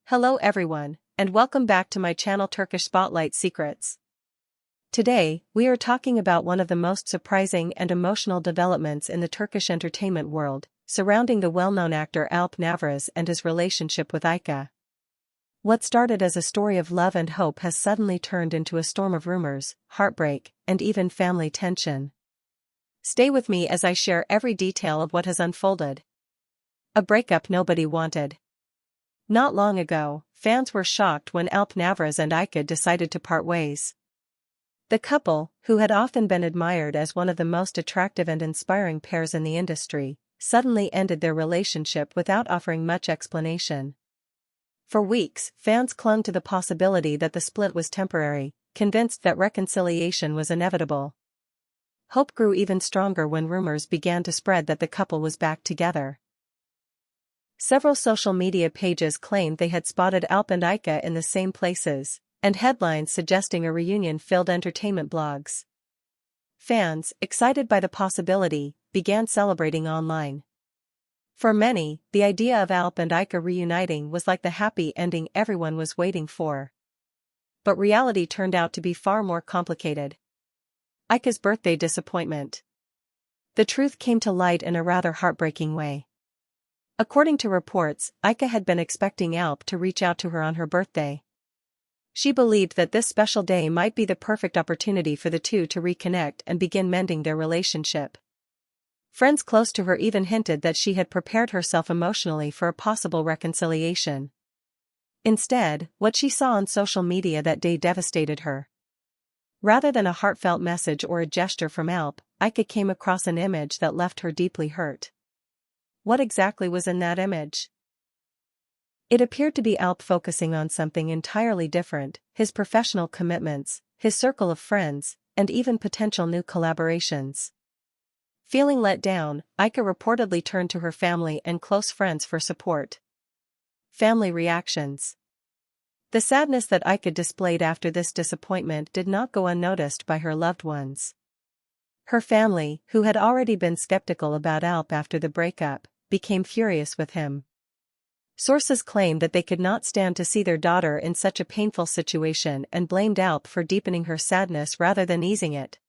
Hello everyone, and welcome back to my channel Turkish Spotlight Secrets. Today, we are talking about one of the most surprising and emotional developments in the Turkish entertainment world, surrounding the well-known actor Alp Navruz and his relationship with Ayça. What started as a story of love and hope has suddenly turned into a storm of rumors, heartbreak, and even family tension. Stay with me as I share every detail of what has unfolded. A breakup nobody wanted. Not long ago, fans were shocked when Alp Navruz and Ayça decided to part ways. The couple, who had often been admired as one of the most attractive and inspiring pairs in the industry, suddenly ended their relationship without offering much explanation. For weeks, fans clung to the possibility that the split was temporary, convinced that reconciliation was inevitable. Hope grew even stronger when rumors began to spread that the couple was back together. Several social media pages claimed they had spotted Alp and Ayça in the same places, and headlines suggesting a reunion filled entertainment blogs. Fans, excited by the possibility, began celebrating online. For many, the idea of Alp and Ayça reuniting was like the happy ending everyone was waiting for. But reality turned out to be far more complicated. Ayça's birthday disappointment. The truth came to light in a rather heartbreaking way. According to reports, Ayça had been expecting Alp to reach out to her on her birthday. She believed that this special day might be the perfect opportunity for the two to reconnect and begin mending their relationship. Friends close to her even hinted that she had prepared herself emotionally for a possible reconciliation. Instead, what she saw on social media that day devastated her. Rather than a heartfelt message or a gesture from Alp, Ayça came across an image that left her deeply hurt. What exactly was in that image? It appeared to be Alp focusing on something entirely different: his professional commitments, his circle of friends, and even potential new collaborations. Feeling let down, Ayça reportedly turned to her family and close friends for support. Family reactions. The sadness that Ayça displayed after this disappointment did not go unnoticed by her loved ones. Her family, who had already been skeptical about Alp after the breakup, became furious with him. Sources claimed that they could not stand to see their daughter in such a painful situation and blamed Alp for deepening her sadness rather than easing it.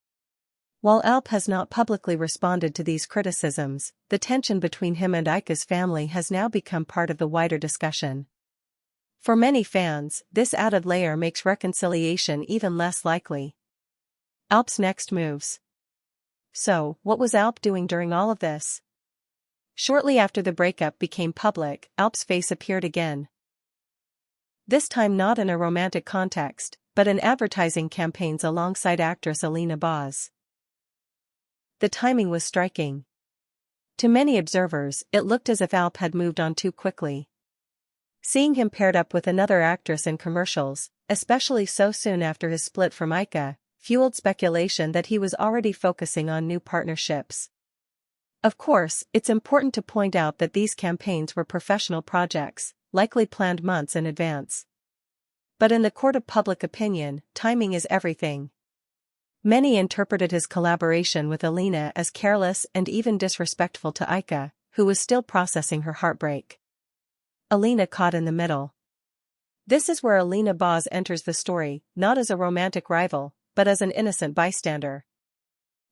While Alp has not publicly responded to these criticisms, the tension between him and Ayça's family has now become part of the wider discussion. For many fans, this added layer makes reconciliation even less likely. Alp's next moves. So, what was Alp doing during all of this? Shortly after the breakup became public, Alp's face appeared again. This time not in a romantic context, but in advertising campaigns alongside actress Alina. The timing was striking. To many observers, it looked as if Alp had moved on too quickly. Seeing him paired up with another actress in commercials, especially so soon after his split from Ayça, fueled speculation that he was already focusing on new partnerships. Of course, it's important to point out that these campaigns were professional projects, likely planned months in advance. But in the court of public opinion, timing is everything. Many interpreted his collaboration with Alina as careless and even disrespectful to Ayça, who was still processing her heartbreak. Alina caught in the middle. This is where Alina enters the story, not as a romantic rival, but as an innocent bystander.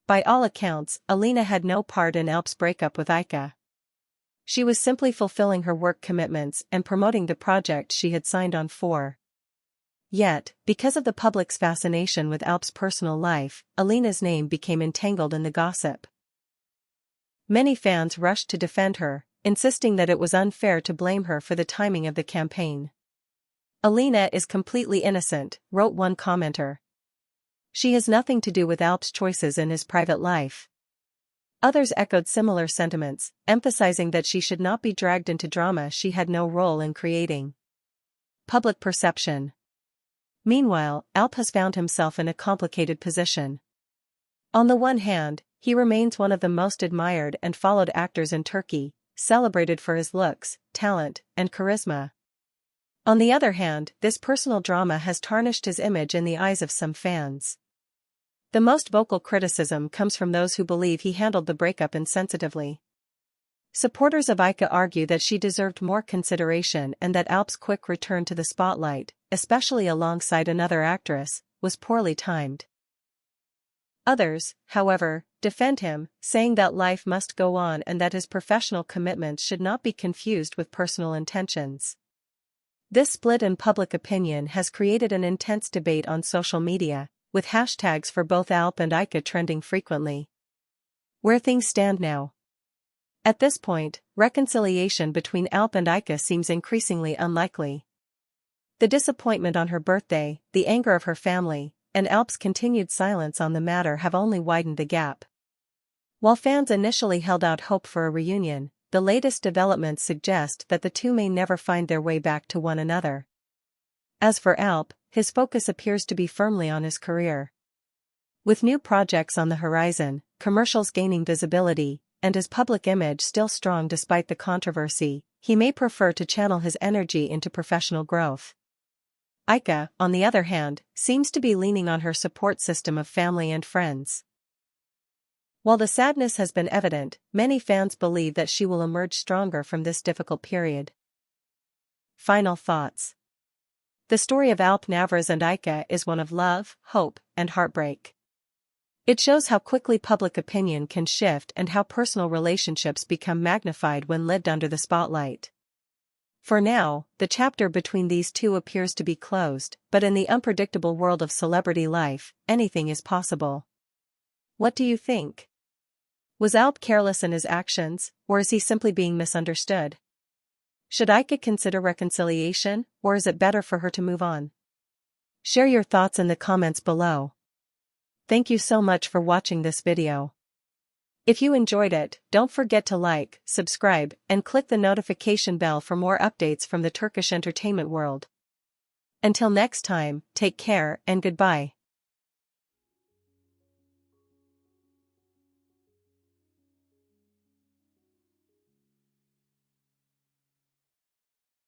By all accounts, Alina had no part in Alp's breakup with Ayça. She was simply fulfilling her work commitments and promoting the project she had signed on for. Yet, because of the public's fascination with Alp's personal life, Alina's name became entangled in the gossip. Many fans rushed to defend her, insisting that it was unfair to blame her for the timing of the campaign. "Alina is completely innocent," wrote one commenter. "She has nothing to do with Alp's choices in his private life." Others echoed similar sentiments, emphasizing that she should not be dragged into drama she had no role in creating. Public perception. Meanwhile, Alp has found himself in a complicated position. On the one hand, he remains one of the most admired and followed actors in Turkey, celebrated for his looks, talent, and charisma. On the other hand, this personal drama has tarnished his image in the eyes of some fans. The most vocal criticism comes from those who believe he handled the breakup insensitively. Supporters of Ayça argue that she deserved more consideration and that Alp's quick return to the spotlight, especially alongside another actress, was poorly timed. Others, however, defend him, saying that life must go on and that his professional commitments should not be confused with personal intentions. This split in public opinion has created an intense debate on social media, with hashtags for both Alp and Ayça trending frequently. Where things stand now. At this point, reconciliation between Alp and Ayça seems increasingly unlikely. The disappointment on her birthday, the anger of her family, and Alp's continued silence on the matter have only widened the gap. While fans initially held out hope for a reunion, the latest developments suggest that the two may never find their way back to one another. As for Alp, his focus appears to be firmly on his career. With new projects on the horizon, commercials gaining visibility, and his public image still strong despite the controversy, he may prefer to channel his energy into professional growth. Ayça, on the other hand, seems to be leaning on her support system of family and friends. While the sadness has been evident, many fans believe that she will emerge stronger from this difficult period. Final thoughts. The story of Alp, Navruz and Ayça is one of love, hope, and heartbreak. It shows how quickly public opinion can shift and how personal relationships become magnified when lived under the spotlight. For now, the chapter between these two appears to be closed, but in the unpredictable world of celebrity life, anything is possible. What do you think? Was Alp careless in his actions, or is he simply being misunderstood? Should Ayça consider reconciliation, or is it better for her to move on? Share your thoughts in the comments below. Thank you so much for watching this video. If you enjoyed it, don't forget to like, subscribe, and click the notification bell for more updates from the Turkish entertainment world. Until next time, take care and goodbye.